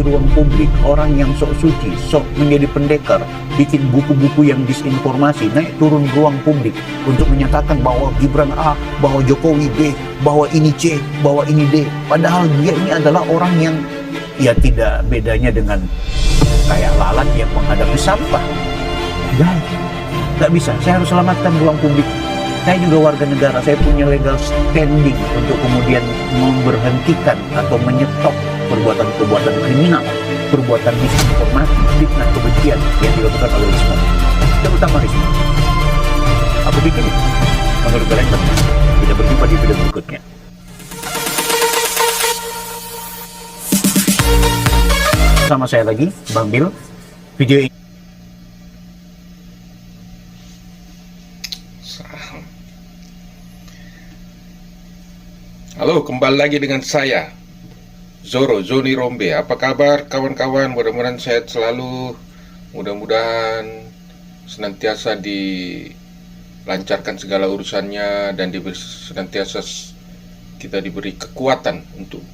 ruang publik orang yang sok suci, sok menjadi pendekar, bikin buku-buku yang disinformasi, naik turun ruang publik untuk menyatakan bahwa Gibran A, bahwa Jokowi B, bahwa ini C, bahwa ini D. Padahal dia ini adalah orang yang ya tidak bedanya dengan kayak lalat yang menghadapi sampah. Nggak bisa, saya harus selamatkan ruang publik. Saya juga warga negara, saya punya legal standing untuk kemudian memberhentikan atau menyetop perbuatan-perbuatan kriminal, perbuatan disinformasi, fitnah kebencian yang dilakukan oleh Rismon, terutama Rismon. Aku pikir menurut kalian bagaimana? Kita berjumpa di video berikutnya. Sama saya lagi, Bang Bill. Video ini halo, kembali lagi dengan saya Zoni Rombe. Apa kabar kawan-kawan? Mudah-mudahan sehat selalu. Mudah-mudahan senantiasa dilancarkan segala urusannya dan senantiasa kita diberi kekuatan untuk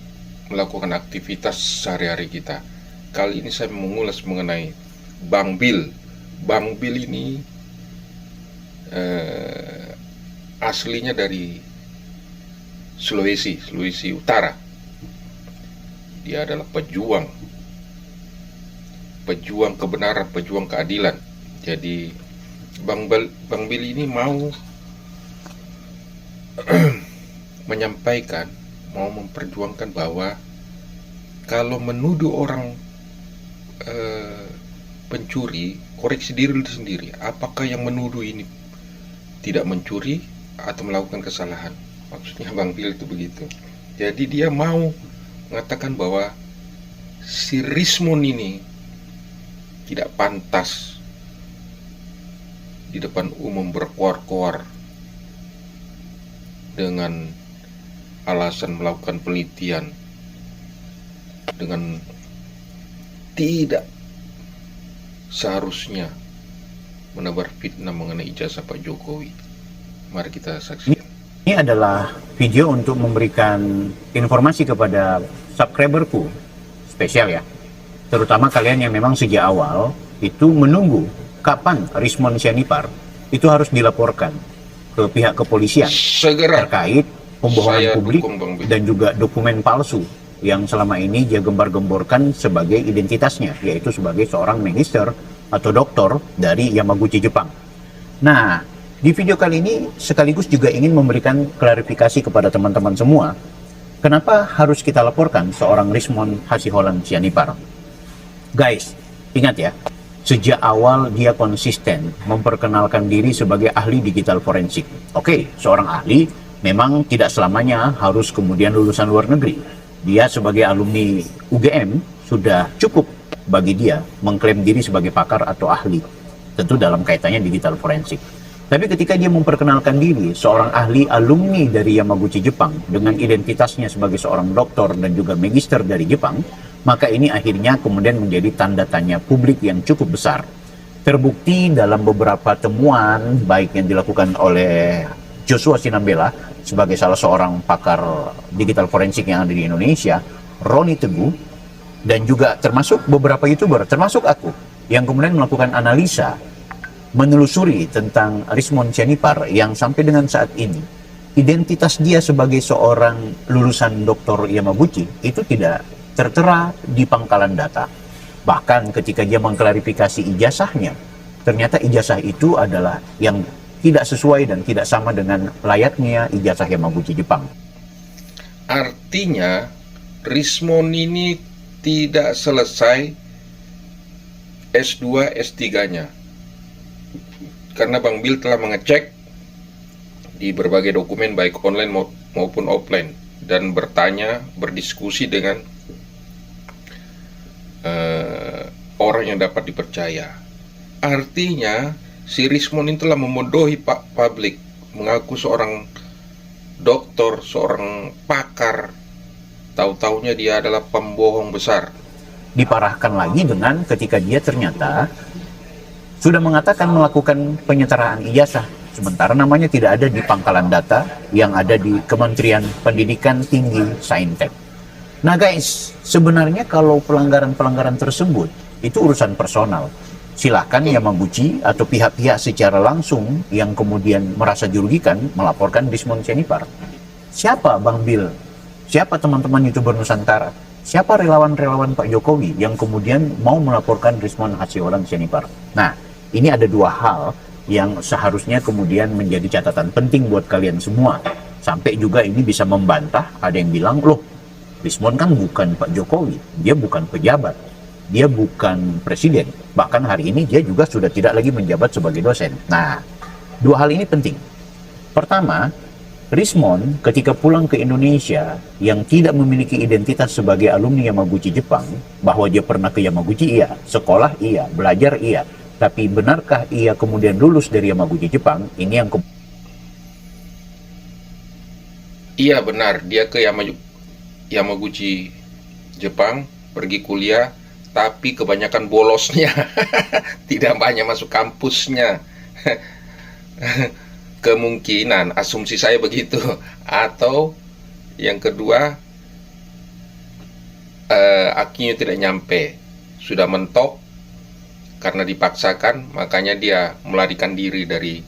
melakukan aktivitas sehari-hari kita. Kali ini saya mengulas mengenai Bang Bill. Bang Bill ini aslinya dari Sulawesi Utara. Dia adalah pejuang kebenaran, pejuang keadilan. Jadi Bang Bill ini mau menyampaikan, mau memperjuangkan bahwa kalau menuduh orang pencuri, koreksi diri sendiri. Apakah yang menuduh ini tidak mencuri atau melakukan kesalahan? Maksudnya Bang Bill itu begitu. Jadi dia mau mengatakan bahwa si Rismon ini tidak pantas di depan umum berkoar-koar dengan alasan melakukan penelitian dengan tidak seharusnya menebar fitnah mengenai ijazah Pak Jokowi. Mari kita saksikan. Ini adalah video untuk memberikan informasi kepada subscriberku spesial ya, terutama kalian yang memang sejak awal itu menunggu kapan Rismon Sianipar itu harus dilaporkan ke pihak kepolisian segera terkait pembohongan publik dan juga dokumen palsu yang selama ini dia gembar-gemborkan sebagai identitasnya, yaitu sebagai seorang magister atau doktor dari Yamaguchi, Jepang. Nah, di video kali ini sekaligus juga ingin memberikan klarifikasi kepada teman-teman semua. Kenapa harus kita laporkan seorang Rismon Hasiholan Sianipar? Guys, ingat ya, sejak awal dia konsisten memperkenalkan diri sebagai ahli digital forensik. Oke, seorang ahli memang tidak selamanya harus kemudian lulusan luar negeri. Dia sebagai alumni UGM sudah cukup bagi dia mengklaim diri sebagai pakar atau ahli, tentu dalam kaitannya digital forensik. Tapi ketika dia memperkenalkan diri seorang ahli alumni dari Yamaguchi, Jepang dengan identitasnya sebagai seorang doktor dan juga magister dari Jepang, maka ini akhirnya kemudian menjadi tanda tanya publik yang cukup besar. Terbukti dalam beberapa temuan baik yang dilakukan oleh Joshua Sinambela sebagai salah seorang pakar digital forensik yang ada di Indonesia, Roni Teguh, dan juga termasuk beberapa YouTuber, termasuk aku, yang kemudian melakukan analisa menelusuri tentang Rismon Sianipar yang sampai dengan saat ini identitas dia sebagai seorang lulusan Dr. Yamaguchi itu tidak tertera di pangkalan data. Bahkan ketika dia mengklarifikasi ijazahnya, ternyata ijazah itu adalah yang tidak sesuai dan tidak sama dengan layaknya ijazah Yamaguchi, Jepang. Artinya Rismon ini tidak selesai S2, S3-nya. Karena Bang Bill telah mengecek di berbagai dokumen baik online maupun offline dan bertanya, berdiskusi dengan orang yang dapat dipercaya. Artinya si Rismon ini telah memodohi publik, mengaku seorang doktor, seorang pakar, tahu-taunya dia adalah pembohong besar. Diparahkan lagi dengan ketika dia ternyata sudah mengatakan melakukan penyetaraan ijazah, sementara namanya tidak ada di pangkalan data yang ada di Kementerian Pendidikan Tinggi Saintek. Nah guys, sebenarnya kalau pelanggaran-pelanggaran tersebut itu urusan personal. Silakan Yamaguchi atau pihak-pihak secara langsung yang kemudian merasa dirugikan melaporkan Rismon Sianipar. Siapa Bang Bill? Siapa teman-teman YouTuber Nusantara? Siapa relawan-relawan Pak Jokowi yang kemudian mau melaporkan Rismon Hasiolan Sianipar? Nah, ini ada dua hal yang seharusnya kemudian menjadi catatan penting buat kalian semua. Sampai juga ini bisa membantah, ada yang bilang, loh, Rismon kan bukan Pak Jokowi, dia bukan pejabat, dia bukan presiden, bahkan hari ini dia juga sudah tidak lagi menjabat sebagai dosen. Nah, dua hal ini penting. Pertama, Rismon ketika pulang ke Indonesia yang tidak memiliki identitas sebagai alumni Yamaguchi Jepang, bahwa dia pernah ke Yamaguchi iya, sekolah iya, belajar iya, tapi benarkah ia kemudian lulus dari Yamaguchi Jepang? Ini yang Iya benar, dia ke Yamaguchi Jepang, pergi kuliah, tapi kebanyakan bolosnya, tidak banyak masuk kampusnya. Kemungkinan, asumsi saya begitu. Atau yang kedua, akinya tidak nyampe, sudah mentok karena dipaksakan, makanya dia melarikan diri dari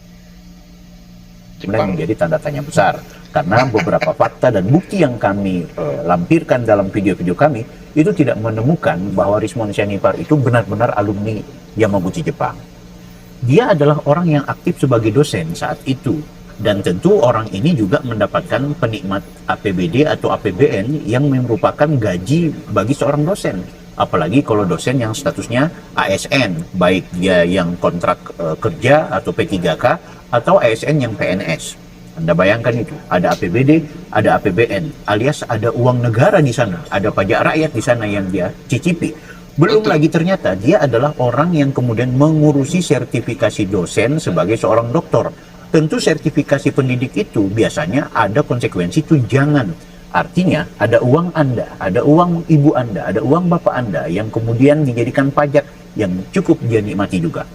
Jepang. menjadi tanda tanya besar. Karena beberapa fakta dan bukti yang kami lampirkan dalam video-video kami itu tidak menemukan bahwa Rismon Sianipar itu benar-benar alumni Yamaguchi Jepang. Dia adalah orang yang aktif sebagai dosen saat itu, dan tentu orang ini juga mendapatkan penikmat APBD atau APBN yang merupakan gaji bagi seorang dosen. Apalagi kalau dosen yang statusnya ASN, baik dia yang kontrak kerja atau P3K atau ASN yang PNS. Anda bayangkan itu, ada APBD, ada APBN, alias ada uang negara di sana, ada pajak rakyat di sana yang dia cicipi. Belum lagi ternyata dia adalah orang yang kemudian mengurusi sertifikasi dosen sebagai seorang doktor. Tentu sertifikasi pendidik itu biasanya ada konsekuensi tunjangan. Artinya ada uang Anda, ada uang ibu Anda, ada uang bapak Anda yang kemudian dijadikan pajak yang cukup dia nikmati juga.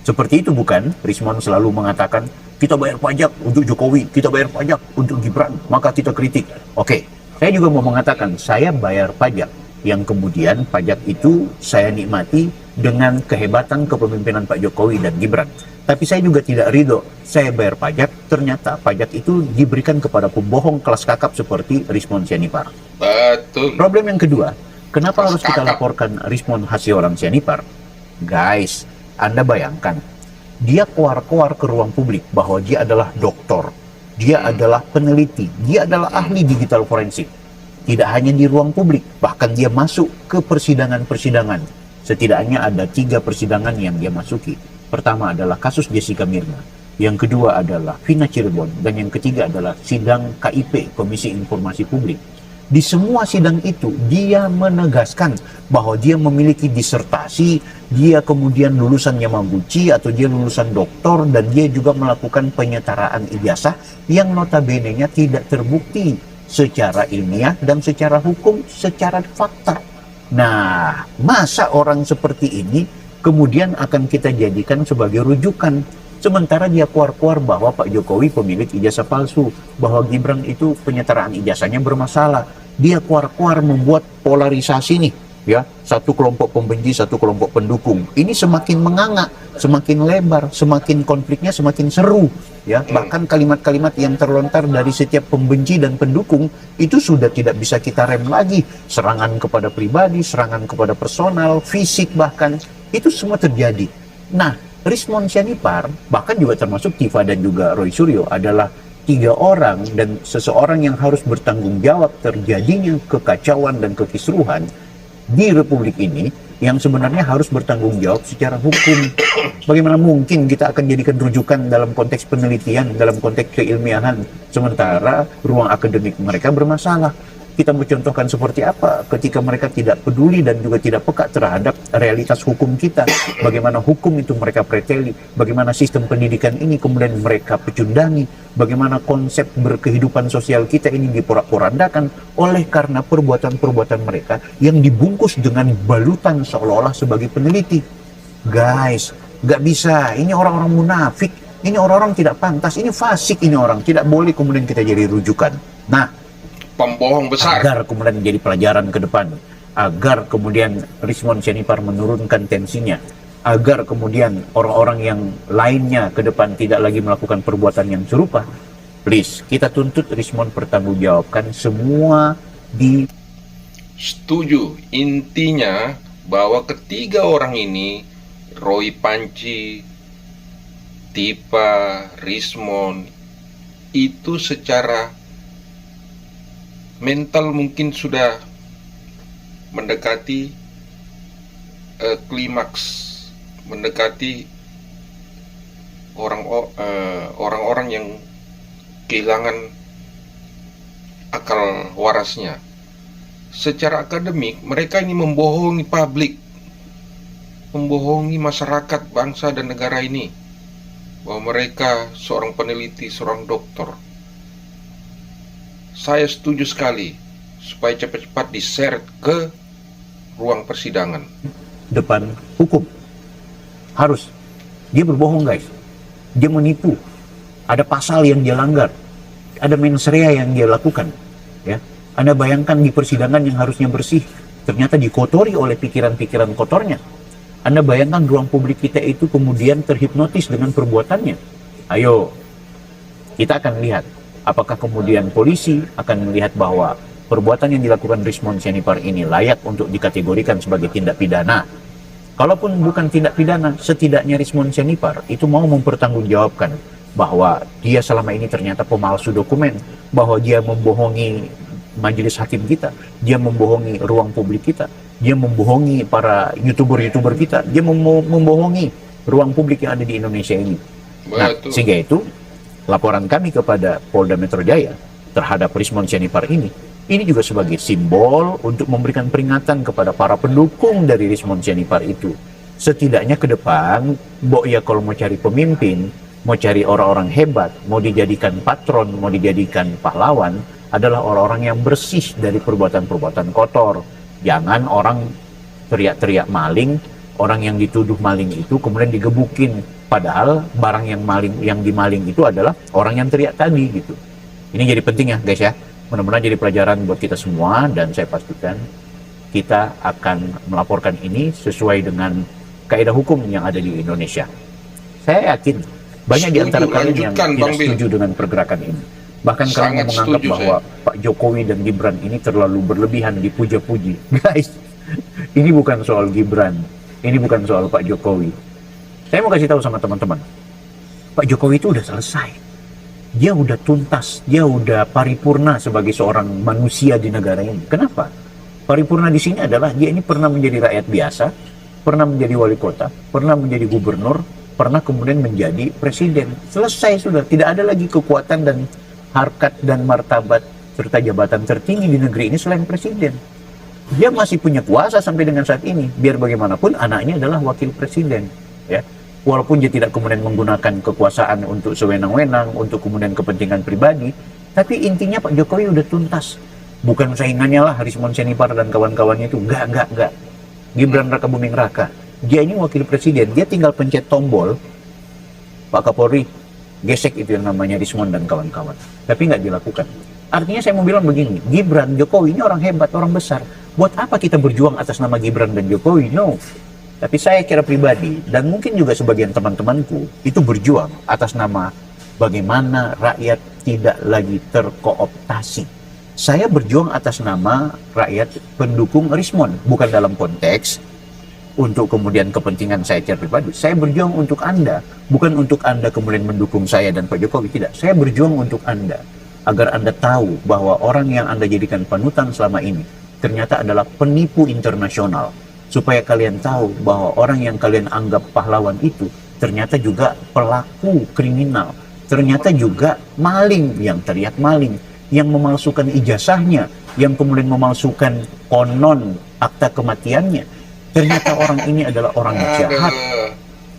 Seperti itu bukan? Rismon selalu mengatakan, kita bayar pajak untuk Jokowi, kita bayar pajak untuk Gibran, maka kita kritik. Oke, saya juga mau mengatakan, saya bayar pajak, yang kemudian pajak itu saya nikmati dengan kehebatan kepemimpinan Pak Jokowi dan Gibran. Tapi saya juga tidak ridho, saya bayar pajak, ternyata pajak itu diberikan kepada pembohong kelas kakap seperti Rismon Sianipar. Betul. Problem yang kedua, kenapa harus kita kakap laporkan Rismon Hasiolan Sianipar? Guys, Anda bayangkan, dia keluar-keluar ke ruang publik bahwa dia adalah doktor, dia adalah peneliti, dia adalah ahli digital forensik. Tidak hanya di ruang publik, bahkan dia masuk ke persidangan-persidangan. Setidaknya ada 3 persidangan yang dia masuki. Pertama adalah kasus Jessica Mirna, yang kedua adalah Vina Cirebon, dan yang ketiga adalah sidang KIP, Komisi Informasi Publik. Di semua sidang itu dia menegaskan bahwa dia memiliki disertasi, dia kemudian lulusan Yamaguchi atau dia lulusan doktor, dan dia juga melakukan penyetaraan ijazah yang notabene-nya tidak terbukti secara ilmiah dan secara hukum, secara fakta. Nah, masa orang seperti ini kemudian akan kita jadikan sebagai rujukan? Sementara dia keluar-keluar bahwa Pak Jokowi pemilik ijazah palsu, bahwa Gibran itu penyetaraan ijazahnya bermasalah. Dia keluar-keluar membuat polarisasi nih, ya, satu kelompok pembenci, satu kelompok pendukung. Ini semakin menganga, semakin lebar, semakin konfliknya semakin seru, ya. Bahkan kalimat-kalimat yang terlontar dari setiap pembenci dan pendukung itu sudah tidak bisa kita rem lagi. Serangan kepada pribadi, serangan kepada personal, fisik bahkan, itu semua terjadi. Nah, Rismon Sianipar, bahkan juga termasuk Tifa dan juga Roy Suryo, adalah 3 orang dan seseorang yang harus bertanggung jawab terjadinya kekacauan dan kekisruhan di Republik ini, yang sebenarnya harus bertanggung jawab secara hukum. Bagaimana mungkin kita akan jadikan rujukan dalam konteks penelitian, dalam konteks keilmiahan, sementara ruang akademik mereka bermasalah? Kita mencontohkan seperti apa ketika mereka tidak peduli dan juga tidak peka terhadap realitas hukum kita. Bagaimana hukum itu mereka preteli, bagaimana sistem pendidikan ini kemudian mereka pecundangi, bagaimana konsep berkehidupan sosial kita ini diporak-porandakan oleh karena perbuatan-perbuatan mereka yang dibungkus dengan balutan seolah-olah sebagai peneliti. Guys, nggak bisa, ini orang-orang munafik, ini orang-orang tidak pantas, ini fasik, ini orang, tidak boleh kemudian kita jadi rujukan. Nah, pembohong besar. Agar kemudian menjadi pelajaran ke depan, agar kemudian Rismond Sianipar menurunkan tensinya, agar kemudian orang-orang yang lainnya ke depan tidak lagi melakukan perbuatan yang serupa. Please, kita tuntut Rismond pertanggungjawabkan semua di... Setuju, intinya bahwa ketiga orang ini, Roy Panci, Tipa, Rismond, itu secara mental mungkin sudah mendekati klimaks, mendekati orang-orang yang kehilangan akal warasnya. Secara akademik, mereka ini membohongi publik, membohongi masyarakat, bangsa dan negara ini, bahwa mereka seorang peneliti, seorang dokter. Saya setuju sekali supaya cepat-cepat diseret ke ruang persidangan. Depan hukum. Harus. Dia berbohong, guys. Dia menipu. Ada pasal yang dia langgar. Ada mens rea yang dia lakukan. Ya. Anda bayangkan di persidangan yang harusnya bersih, ternyata dikotori oleh pikiran-pikiran kotornya. Anda bayangkan ruang publik kita itu kemudian terhipnotis dengan perbuatannya. Ayo, kita akan lihat apakah kemudian polisi akan melihat bahwa perbuatan yang dilakukan Rismond Sianipar ini layak untuk dikategorikan sebagai tindak pidana. Kalaupun bukan tindak pidana, setidaknya Rismond Sianipar itu mau mempertanggungjawabkan bahwa dia selama ini ternyata pemalsu dokumen, bahwa dia membohongi majelis hakim kita, dia membohongi ruang publik kita, dia membohongi para youtuber kita, dia membohongi ruang publik yang ada di Indonesia ini. Nah, sehingga itu laporan kami kepada Polda Metro Jaya terhadap Rismond Sianipar ini juga sebagai simbol untuk memberikan peringatan kepada para pendukung dari Rismond Sianipar itu. Setidaknya ke depan, ya kalau mau cari pemimpin, mau cari orang-orang hebat, mau dijadikan patron, mau dijadikan pahlawan, adalah orang-orang yang bersih dari perbuatan-perbuatan kotor. Jangan orang teriak-teriak maling, orang yang dituduh maling itu kemudian digebukin, padahal barang yang dimaling itu adalah orang yang teriak tadi gitu. Ini jadi penting ya guys ya. Mudah-mudahan jadi pelajaran buat kita semua, dan saya pastikan kita akan melaporkan ini sesuai dengan kaidah hukum yang ada di Indonesia. Saya yakin banyak di antara kalian yang tidak setuju dengan pergerakan ini. Bahkan kalian menganggap bahwa Pak Jokowi dan Gibran ini terlalu berlebihan dipuja-puji. Guys, ini bukan soal Gibran, ini bukan soal Pak Jokowi. Saya mau kasih tahu sama teman-teman, Pak Jokowi itu udah selesai. Dia udah tuntas, dia udah paripurna sebagai seorang manusia di negara ini. Kenapa? Paripurna di sini adalah dia ini pernah menjadi rakyat biasa, pernah menjadi wali kota, pernah menjadi gubernur, pernah kemudian menjadi presiden. Selesai sudah, tidak ada lagi kekuatan dan harkat dan martabat serta jabatan tertinggi di negeri ini selain presiden. Dia masih punya kuasa sampai dengan saat ini. Biar bagaimanapun anaknya adalah wakil presiden, ya. Walaupun dia tidak kemudian menggunakan kekuasaan untuk sewenang-wenang, untuk kemudian kepentingan pribadi, tapi intinya Pak Jokowi udah tuntas. Bukan saingannya lah Rismond Sianipar dan kawan-kawannya itu. Enggak. Gibran Raka Buming Raka. Dia ini wakil presiden, dia tinggal pencet tombol, Pak Kapolri gesek itu yang namanya Rismond dan kawan-kawan. Tapi nggak dilakukan. Artinya saya mau bilang begini, Gibran, Jokowi ini orang hebat, orang besar. Buat apa kita berjuang atas nama Gibran dan Jokowi? No. Tapi saya kira pribadi, dan mungkin juga sebagian teman-temanku, itu berjuang atas nama bagaimana rakyat tidak lagi terkooptasi. Saya berjuang atas nama rakyat pendukung Rismond, bukan dalam konteks untuk kemudian kepentingan saya secara pribadi. Saya berjuang untuk Anda, bukan untuk Anda kemudian mendukung saya dan Pak Jokowi, tidak. Saya berjuang untuk Anda, agar Anda tahu bahwa orang yang Anda jadikan panutan selama ini ternyata adalah penipu internasional. Supaya kalian tahu bahwa orang yang kalian anggap pahlawan itu ternyata juga pelaku kriminal, ternyata juga maling yang teriak maling, yang memalsukan ijazahnya, yang kemudian memalsukan konon akta kematiannya. Ternyata orang ini adalah orang jahat.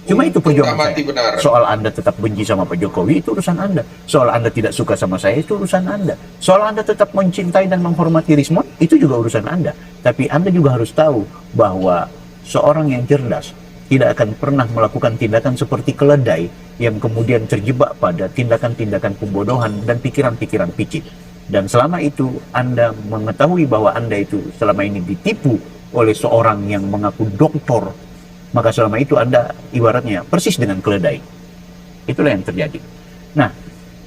Cuma itu perjuangan saya. Soal Anda tetap benci sama Pak Jokowi, itu urusan Anda. Soal Anda tidak suka sama saya, itu urusan Anda. Soal Anda tetap mencintai dan menghormati Rismond, itu juga urusan Anda. Tapi Anda juga harus tahu bahwa seorang yang cerdas tidak akan pernah melakukan tindakan seperti keledai yang kemudian terjebak pada tindakan-tindakan pembodohan dan pikiran-pikiran picik. Dan selama itu Anda mengetahui bahwa Anda itu selama ini ditipu oleh seorang yang mengaku doktor, maka selama itu Anda ibaratnya persis dengan keledai. Itulah yang terjadi. Nah,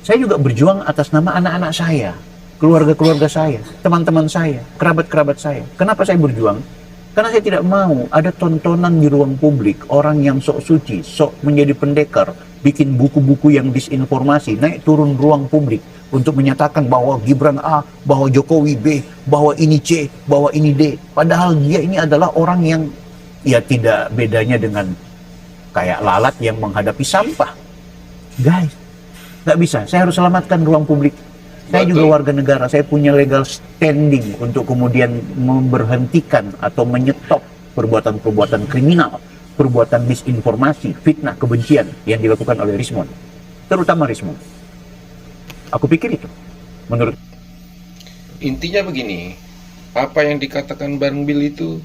saya juga berjuang atas nama anak-anak saya, keluarga-keluarga saya, teman-teman saya, kerabat-kerabat saya. Kenapa saya berjuang? Karena saya tidak mau ada tontonan di ruang publik, orang yang sok suci, sok menjadi pendekar, bikin buku-buku yang disinformasi, naik turun ruang publik untuk menyatakan bahwa Gibran A, bahwa Jokowi B, bahwa ini C, bahwa ini D. Padahal dia ini adalah orang yang ya tidak bedanya dengan kayak lalat yang menghadapi sampah. Guys, nggak bisa. Saya harus selamatkan ruang publik. Saya juga warga negara, saya punya legal standing untuk kemudian memberhentikan atau menyetop perbuatan-perbuatan kriminal, perbuatan disinformasi, fitnah, kebencian yang dilakukan oleh Rismon, terutama Rismon. Aku pikir itu, menurut. Intinya begini, apa yang dikatakan Bang Bill itu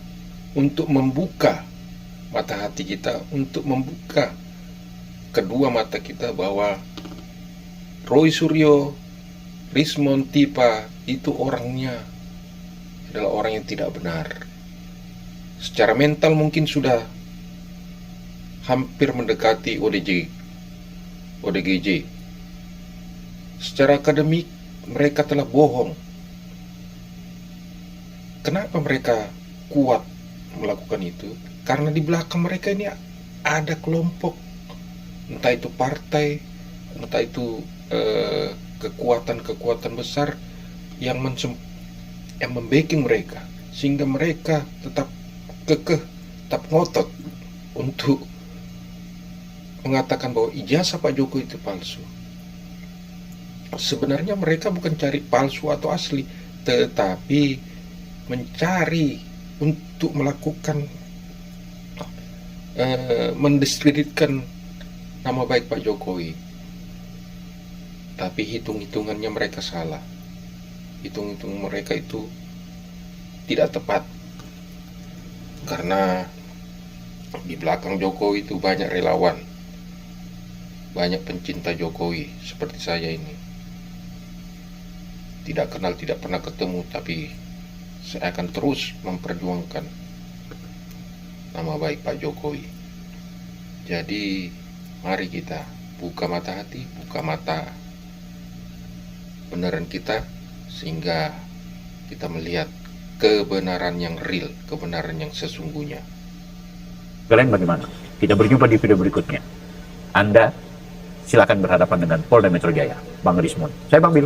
untuk membuka mata hati kita, untuk membuka kedua mata kita bahwa Roy Suryo, Rismon Tipa itu orangnya adalah orang yang tidak benar. Secara mental mungkin sudah hampir mendekati ODGJ. Secara akademik mereka telah bohong. Kenapa mereka kuat melakukan itu? Karena di belakang mereka ini ada kelompok, entah itu partai, entah itu kekuatan-kekuatan besar yang membacking mereka, sehingga mereka tetap kekeh, tetap ngotot untuk mengatakan bahwa ijazah Pak Jokowi itu palsu. Sebenarnya mereka bukan cari palsu atau asli, tetapi mencari untuk melakukan mendiskreditkan nama baik Pak Jokowi. Tapi hitung-hitungannya mereka salah. Hitung-hitungan mereka itu tidak tepat. Karena di belakang Jokowi itu banyak relawan, banyak pencinta Jokowi seperti saya ini. Tidak kenal, tidak pernah ketemu, tapi saya akan terus memperjuangkan nama baik Pak Jokowi. Jadi mari kita buka mata hati, buka mata benaran kita, sehingga kita melihat kebenaran yang real, kebenaran yang sesungguhnya. Kalian bagaimana? Kita berjumpa di video berikutnya. Anda silakan berhadapan dengan Polda Metro Jaya, Bang Rismon. Saya Bang Bil.